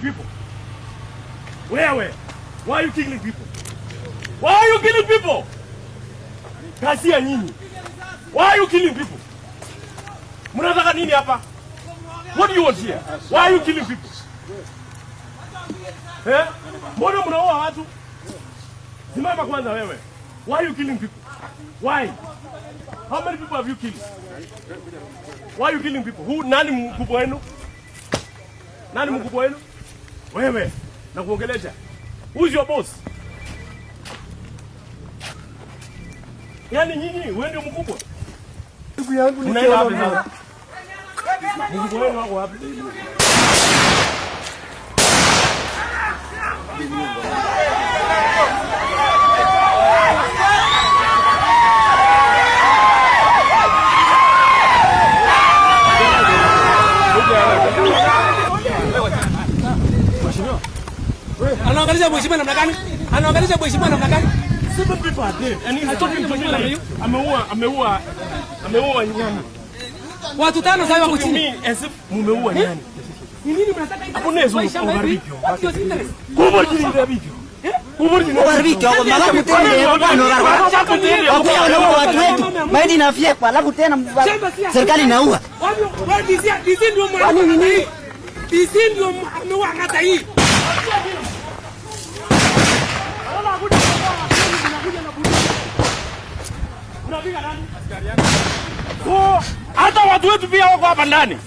people? Wewe, why are you killing people? Why are you killing people? Kazi ya nyinyi. Why are you killing people? Mnataka nini hapa? What do you want here? Why are you killing people? Eh? Mbona mnaoa watu? Simama kwanza wewe. Why are you killing people? Why? How many people have you killed? Why are you killing people? Who? Nani mkubwa wenu? Nani mkubwa wenu? Wewe. Na kuongelesha. Who's your boss? Yaani nyinyi wewe ndio mkubwa. Ndugu yangu ni wapi sasa? Mkubwa wenu wako wapi? Anaangalia mheshimiwa namna gani? Anaangalia mheshimiwa namna gani? Seven people are dead. And he's talking to me like ameua nyani. Watu tano sasa wako chini. As if mumeua nyani. Ni nini mnataka hivi? Hapo nezo ubaribio. Ubaribio kwa malamu tena ndio watu wetu. Maiti inafyekwa alafu tena serikali inaua. Wewe DC ndio mwana nini? DC ndio ameua hata hii. Hata watu wetu pia wako hapa ndani.